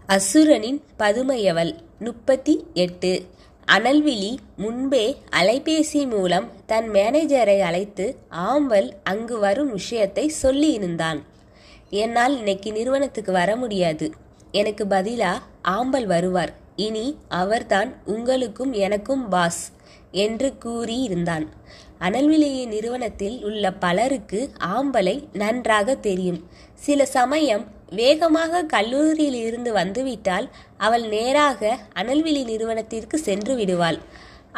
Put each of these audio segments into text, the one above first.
அசுரனின் பதுமையவள் 38. அனல்விழி முன்பே அலைபேசி மூலம் தன் மேனேஜரை அழைத்து ஆம்பல் அங்கு வரும் விஷயத்தை சொல்லியிருந்தான். என்னால் இன்னைக்கு நிறுவனத்துக்கு வர முடியாது, எனக்கு பதிலா ஆம்பல் வருவார், இனி அவர்தான் உங்களுக்கும் எனக்கும் பாஸ் என்று கூறியிருந்தான். அனல்விழியின் நிறுவனத்தில் உள்ள பலருக்கு ஆம்பலை நன்றாக தெரியும். சில சமயம் வேகமாக கல்லூரியில் இருந்து வந்துவிட்டால் அவள் நேராக அனல்விழி நிறுவனத்திற்கு சென்று விடுவாள்.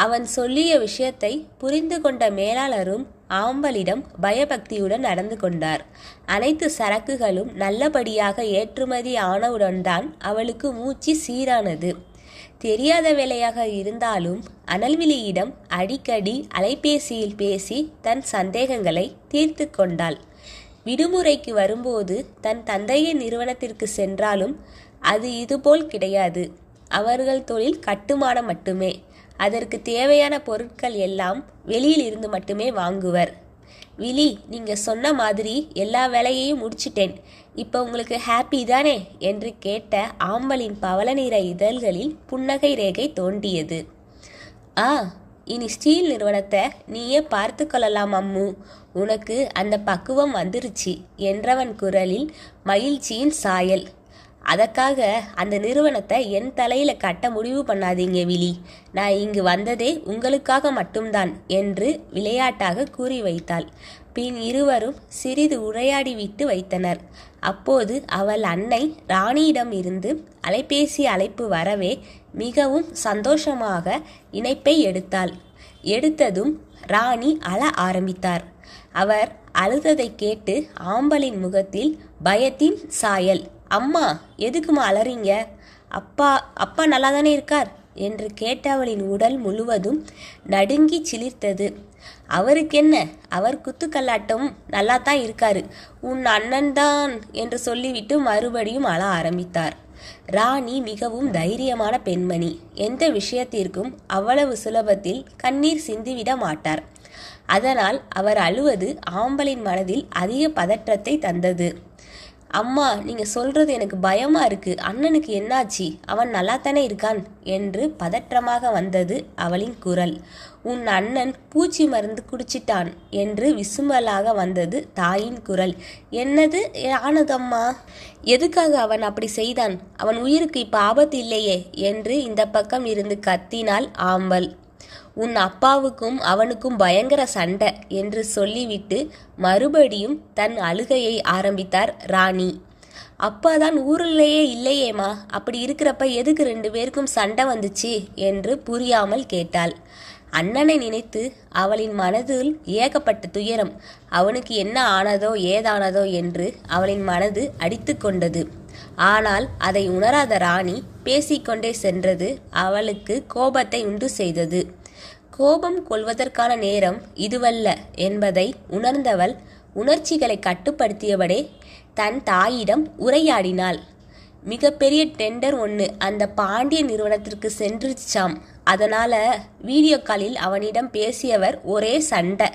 அவன் சொல்லிய விஷயத்தை புரிந்து கொண்ட மேலாளரும் ஆம்பலிடம் பயபக்தியுடன் நடந்து கொண்டார். அனைத்து சரக்குகளும் நல்லபடியாக ஏற்றுமதி ஆனவுடன் தான் அவளுக்கு மூச்சு சீரானது. தெரியாத வேலையாக இருந்தாலும் அனல்விழியிடம் அடிக்கடி அலைபேசியில் பேசி தன் சந்தேகங்களை தீர்த்து கொண்டாள். விடுமுறைக்கு வரும்போது தன் தந்தையின் நிறுவனத்திற்கு சென்றாலும் அது இதுபோல் கிடையாது. அவர்கள் தொழில் கட்டுமானம் மட்டுமே. அதற்கு தேவையான பொருட்கள் எல்லாம் வெளியில் இருந்து மட்டுமே வாங்குவர். விழி, நீங்க சொன்ன மாதிரி எல்லா வேலையையும் முடிச்சிட்டேன், இப்போ உங்களுக்கு ஹாப்பி தானே என்று கேட்ட ஆம்பலின் பவள நிற இதழ்களில் புன்னகை ரேகை தோன்றியது. இனி ஸ்டீல் நிறுவனத்தை நீயே பார்த்து கொள்ளலாம் அம்மு, உனக்கு அந்த பக்குவம் வந்துருச்சு என்றவன் குரலில் மகிழ்ச்சியின் சாயல். அதற்காக அந்த நிறுவனத்தை என் தலையில கட்ட முடிவு பண்ணாதீங்க விழி, நான் இங்கு வந்ததே உங்களுக்காக மட்டும்தான் என்று விளையாட்டாக கூறி வைத்தாள். பின் இருவரும் சிறிது உரையாடிவிட்டு வைத்தனர். அப்போது அவள் அன்னை ராணியிடம் இருந்து அலைபேசி அழைப்பு வரவே மிகவும் சந்தோஷமாக இணைப்பை எடுத்தாள். எடுத்ததும் ராணி அழ ஆரம்பித்தார். அவர் அழுததை கேட்டு ஆம்பலின் முகத்தில் பயத்தின் சாயல். அம்மா, எதுக்குமா அலறீங்க? அப்பா நல்லா தானே இருக்கார் என்று கேட்டவளின் உடல் முழுவதும் நடுங்கி சிலிர்த்தது. அவருக்கென்ன, அவர் குத்துக்கல்லாட்டம் நல்லா தான் இருக்காரு, உன் அண்ணன் தான் என்று சொல்லிவிட்டு மறுபடியும் அழ ஆரம்பித்தார். ராணி மிகவும் தைரியமான பெண்மணி. எந்த விஷயத்திற்கும் அவ்வளவு சுலபத்தில் கண்ணீர் சிந்திவிட மாட்டார். அதனால் அவர் அழுவது ஆம்பலின் மனதில் அதிக பதற்றத்தை தந்தது. அம்மா, நீங்க சொல்றது எனக்கு பயமா இருக்கு, அண்ணனுக்கு என்னாச்சு, அவன் நல்லா தானே இருக்கான் என்று பதற்றமாக வந்தது அவளின் குரல். உன் அண்ணன் பூச்சி மருந்து குடிச்சிட்டான் என்று விசும்பலாக வந்தது தாயின் குரல். என்னது ஆனதம்மா? எதுக்காக அவன் அப்படி செய்தான்? அவன் உயிருக்கு இப்ப ஆபத்து இல்லையே என்று இந்த பக்கம் இருந்து கத்தினாள் ஆம்பல். உன் அப்பாவுக்கும் அவனுக்கும் பயங்கர சண்டை என்று சொல்லிவிட்டு மறுபடியும் தன் அழுகையை ஆரம்பித்தார் ராணி. அப்பாதான் ஊரிலேயே இல்லையேம்மா, அப்படி இருக்கிறப்ப எதுக்கு 2 பேருக்கும் சண்டை வந்துச்சு என்று புரியாமல் கேட்டாள். அண்ணனை நினைத்து அவளின் மனதில் ஏகப்பட்ட துயரம். அவனுக்கு என்ன ஆனதோ ஏதானதோ என்று அவளின் மனது அடித்து கொண்டது. ஆனால் அதை உணராத ராணி பேசிக்கொண்டே சென்றது அவளுக்கு கோபத்தை உண்டு செய்தது. கோபம் கொள்வதற்கான நேரம் இதுவல்ல என்பதை உணர்ந்தவள் உணர்ச்சிகளை கட்டுப்படுத்தியபடே தன் தாயிடம் உரையாடினாள். மிகப்பெரிய டெண்டர் ஒன்று அந்த பாண்டிய நிறுவனத்திற்கு சென்றுச்சாம். அதனால வீடியோ காலில் அவனிடம் பேசியவர் ஒரே சண்டை.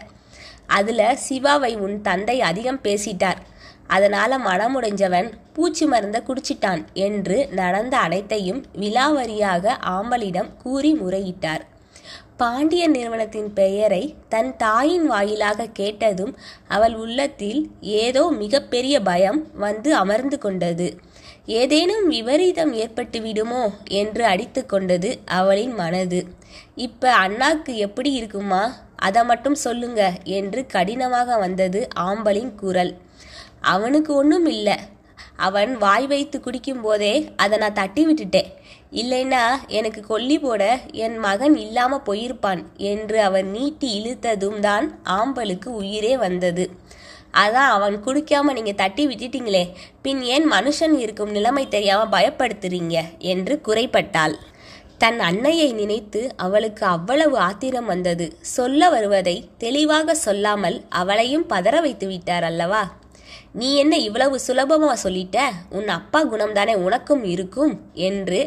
அதுல சிவாவை உன் தந்தை அதிகம் பேசிட்டார், அதனால மனமுடைஞ்சவன் பூச்சி மருந்த குடிச்சிட்டான் என்று நடந்த அனைத்தையும் விலாவரியாக ஆம்பலிடம் கூறி முறையிட்டார். பாண்டிய நிறுவனத்தின் பெயரை தன் தாயின் வாயிலாக கேட்டதும் அவள் உள்ளத்தில் ஏதோ மிகப்பெரிய பயம் வந்து அமர்ந்து கொண்டது. ஏதேனும் விபரீதம் ஏற்பட்டு விடுமோ என்று அடித்து கொண்டது அவளின் மனது. இப்ப அண்ணாக்கு எப்படி இருக்குமா, அதை மட்டும் சொல்லுங்க என்று கடினமாக வந்தது ஆம்பலின் குரல். அவனுக்கு ஒன்றும் இல்லை, அவன் வாய் வைத்து குடிக்கும் போதே அதை நான் தட்டி விட்டுட்டேன், இல்லைன்னா எனக்கு கொல்லி போட என் மகன் இல்லாம போயிருப்பான் என்று அவர் நீட்டி இழுத்ததும் தான் ஆம்பலுக்கு உயிரே வந்தது. அதான் அவன் குடிக்காம நீங்க தட்டி விட்டுட்டீங்களே, பின் ஏன் மனுஷன் இருக்கும் நிலைமை தெரியாம பயப்படுத்துறீங்க என்று குறைப்பட்டாள். தன் அன்னையை நினைத்து அவளுக்கு அவ்வளவு ஆத்திரம் வந்தது. சொல்ல வருவதை தெளிவாக சொல்லாமல் அவளையும் பதற வைத்து விட்டார் அல்லவா. நீ என்ன இவ்வளவு சுலபமா சொல்லிட்ட, உன் அப்பா குணம்தானே உனக்கும் இருக்கும் என்று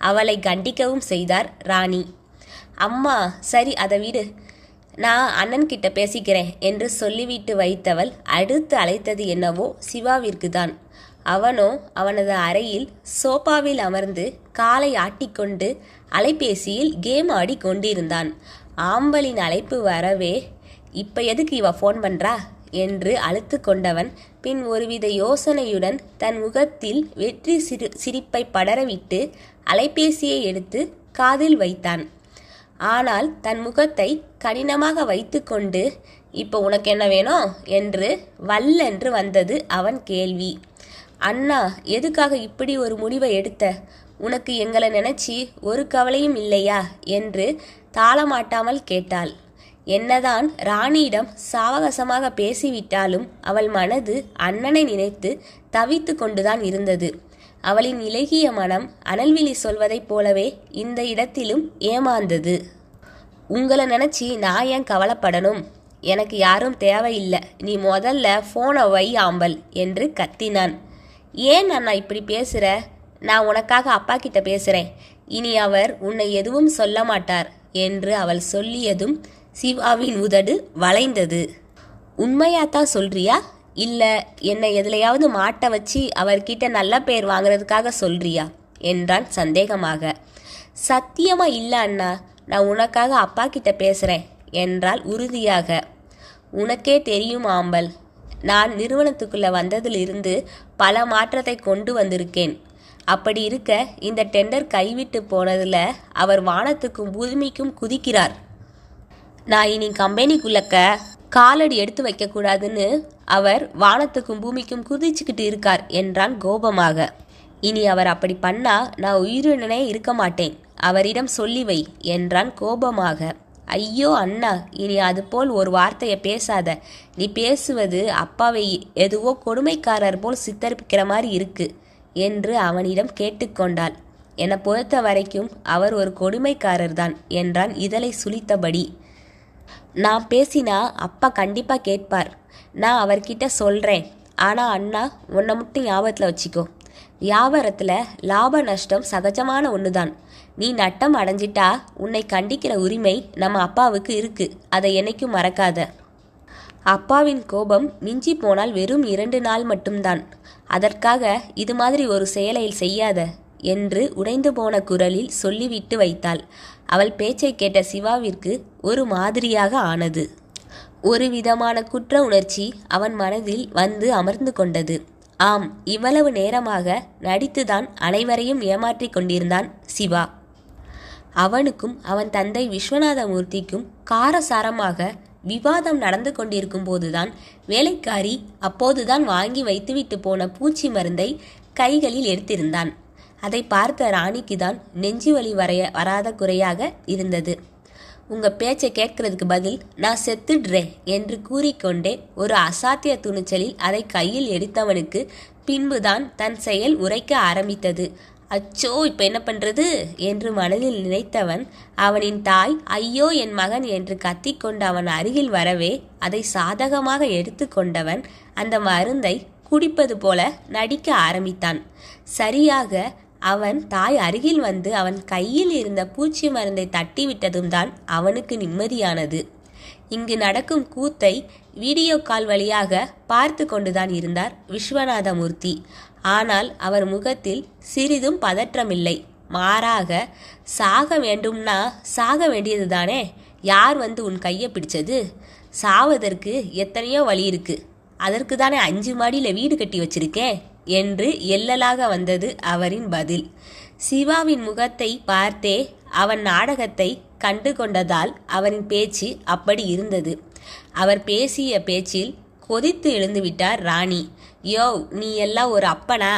அவளை கண்டிக்கவும் செய்தார் ராணி. அம்மா, சரி அதை விடு, நான் அண்ணன்கிட்ட பேசிக்கிறேன் என்று சொல்லிவிட்டு வைத்தவள் அடுத்து அழைத்தது என்னவோ சிவாவிற்கு தான். அவனோ அவனது அறையில் சோபாவில் அமர்ந்து காலை ஆட்டிக்கொண்டு அலைபேசியில் கேம் ஆடி கொண்டிருந்தான். ஆம்பலின் அழைப்பு வரவே, இப்ப எதுக்கு இவ ஃபோன் பண்றா என்று அழுத்து கொண்டவன் பின் ஒருவித யோசனையுடன் தன் முகத்தில் வெற்றி சிரிப்பை படரவிட்டு அலைபேசியை எடுத்து காதில் வைத்தான். ஆனால் தன் முகத்தை கடினமாக வைத்து கொண்டு, இப்போ உனக்கு என்ன வேணும் என்று வல்லென்று வந்தது அவன் கேள்வி. அண்ணா, எதுக்காக இப்படி ஒரு முடிவை எடுத்த? உனக்கு எங்களை நினைச்சி ஒரு கவலையும் இல்லையா என்று தாளமாட்டாமல் கேட்டாள். என்னதான் ராணியிடம் சாவகாசமாக பேசிவிட்டாலும் அவள் மனது அண்ணனை நினைத்து தவித்து கொண்டுதான் இருந்தது. அவளின் இலகிய மனம் அனல்விழி சொல்வதைப் போலவே இந்த இடத்திலும் ஏமாந்தது. உங்களை நினச்சி நான் ஏன் கவலைப்படணும்? எனக்கு யாரும் தேவையில்லை. நீ முதல்ல ஃபோனை வை ஆம்பல் என்று கத்தினான். ஏன் அண்ணா இப்படி பேசுகிற? நான் உனக்காக அப்பா கிட்ட பேசுகிறேன். இனி அவர் உன்னை எதுவும் சொல்ல மாட்டார் என்று அவள் சொல்லியதும் சிவாவின் உதடு வளைந்தது. உண்மையாத்தான் சொல்றியா, இல்லை என்னை எதுலையாவது மாட்ட வச்சு அவர்கிட்ட நல்ல பேர் வாங்குறதுக்காக சொல்றியா என்றான் சந்தேகமாக. சத்தியமா இல்லை அண்ணா, நான் உனக்காக அப்பா கிட்ட பேசுகிறேன் என்றாள் உறுதியாக. உனக்கே தெரியும் ஆம்பல், நான் நிறுவனத்துக்குள்ளே வந்ததிலிருந்து பல மாற்றத்தை கொண்டு வந்திருக்கேன். அப்படி இருக்க இந்த டெண்டர் கைவிட்டு போனதில் அவர் வானத்துக்கும் பூமிக்கும் குதிக்கிறார். நான் இனி கம்பெனிக்குள்ளக்க காலடி எடுத்து வைக்கக்கூடாதுன்னு அவர் வானத்துக்கும் பூமிக்கும் குதிச்சுக்கிட்டு இருக்கார் என்றான் கோபமாக. இனி அவர் அப்படி பண்ணா நான் உயிருடனே இருக்க மாட்டேன், அவரிடம் சொல்லி வை என்றான் கோபமாக. ஐயோ அண்ணா, இனி அதுபோல் ஒரு வார்த்தையை பேசாத. நீ பேசுவது அப்பாவை எதுவோ கொடுமைக்காரர் போல் சித்தரிக்கிற மாதிரி இருக்கு என்று அவனிடம் கேட்டுக்கொண்டாள். என்னை பொறுத்த வரைக்கும் அவர் ஒரு கொடுமைக்காரர் தான் என்றான் இதழை சுளித்தபடி. நான் பேசினா அப்பா கண்டிப்பாக கேட்பார். நான் அவர்கிட்ட சொல்கிறேன். ஆனால் அண்ணா, உன்னை மட்டும் ஞாபகத்தில் வச்சுக்கோ. வியாபாரத்தில் லாப நஷ்டம் சகஜமான ஒன்று தான். நீ நட்டம் அடைஞ்சிட்டா உன்னை கண்டிக்கிற உரிமை நம்ம அப்பாவுக்கு இருக்கு. அதை என்னைக்கும் மறக்காத. அப்பாவின் கோபம் மிஞ்சி போனால் வெறும் 2 நாள் மட்டும்தான். அதற்காக இது மாதிரி ஒரு செயலை செய்யாத என்று உடைந்து போன குரலில் சொல்லிவிட்டு வைத்தாள். அவள் பேச்சை கேட்ட சிவாவிற்கு ஒரு மாதிரியாக ஆனது. ஒரு விதமான குற்ற உணர்ச்சி அவன் மனதில் வந்து அமர்ந்து கொண்டது. ஆம், இவ்வளவு நேரமாக நடித்துதான் அனைவரையும் ஏமாற்றி கொண்டிருந்தான் சிவா. அவனுக்கும் அவன் தந்தை விஸ்வநாதமூர்த்திக்கும் காரசாரமாக விவாதம் நடந்து கொண்டிருக்கும் போதுதான் வேலைக்காரி அப்போதுதான் வாங்கி வைத்துவிட்டு போன பூச்சி மருந்தை கைகளில் எடுத்திருந்தான். அதை பார்த்த ராணிக்கு தான் நெஞ்சு வலி வராத குறையாக இருந்தது. உங்க பேச்சை கேட்கறதுக்கு பதில் நான் செத்துடுறேன் என்று கூறிக்கொண்டே ஒரு அசாத்திய துணிச்சலில் அதை கையில் எடுத்தவனுக்கு பின்புதான் தன் செயல் உரைக்க ஆரம்பித்தது. அச்சோ, இப்ப என்ன பண்றது என்று மனதில் நினைத்தவன் அவனின் தாய் ஐயோ என் மகன் என்று கத்திக்கொண்டு அவன் அருகில் வரவே அதை சாதகமாக எடுத்து கொண்டவன் அந்த மருந்தை குடிப்பது போல நடிக்க ஆரம்பித்தான். சரியாக அவன் தாய் அருகில் வந்து அவன் கையில் இருந்த பூச்சி மருந்தை தட்டிவிட்டதும் தான் அவனுக்கு நிம்மதியானது. இங்கு நடக்கும் கூத்தை வீடியோ கால் வழியாக பார்த்து கொண்டுதான் இருந்தார் விஸ்வநாதமூர்த்தி. ஆனால் அவர் முகத்தில் சிறிதும் பதற்றமில்லை. மாறாக, சாக வேண்டும்னா சாக வேண்டியது தானே, யார் வந்து உன் கையை பிடிச்சது? சாவதற்கு எத்தனையோ வழி இருக்கு, அதற்கு தானே 5 மாடியில் வீடு கட்டி வச்சிருக்கேன் என்று எள்ளலாக வந்தது அவரின் பதில். சிவாவின் முகத்தை பார்த்தே அவன் நாடகத்தை கண்டு கொண்டதால் அவரின் பேச்சு அப்படி இருந்தது. அவர் பேசிய பேச்சில் கொதித்து எழுந்துவிட்டார் ராணி. யோ, நீ எல்லாம் ஒரு அப்பனா?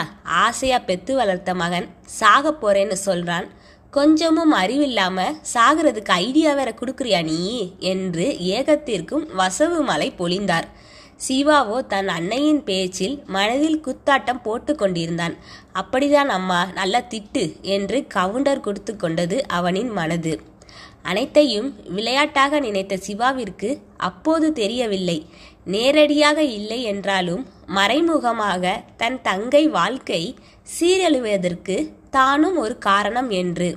ஆசையா பெத்து வளர்த்த மகன் சாக போறேன்னு சொல்றான், கொஞ்சமும் அறிவில்லாம சாகிறதுக்கு ஐடியா வேற கொடுக்குறியா நீ என்று ஏகத்திற்கும் வசவு மலை பொழிந்தார். சிவாவோ தன் அன்னையின் பேச்சில் மனதில் குத்தாட்டம் போட்டு கொண்டிருந்தான். அப்படிதான் அம்மா, நல்லா திட்டு என்று கவுண்டர் கொடுத்து கொண்டது அவனின் மனது. அனைத்தையும் விளையாட்டாக நினைத்த சிவாவிற்கு அப்போது தெரியவில்லை, நேரடியாக இல்லை என்றாலும் மறைமுகமாக தன் தங்கை வாழ்க்கை சீரழிவதற்கு தானும் ஒரு காரணம் என்று.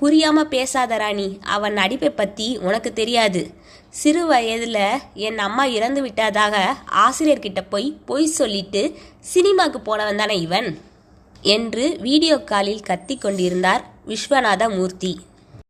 புரியாம பேசாத ராணி, அவன் நடிப்பை பத்தி உனக்கு தெரியாது. சிறு வயதில் என் அம்மா இறந்து விட்டதாக ஆசிரியர்கிட்ட பொய் சொல்லிட்டு சினிமாக்கு போனவன் தானே இவன் என்று வீடியோ காலில் கத்திக் கொண்டிருந்தார் விஸ்வநாத மூர்த்தி.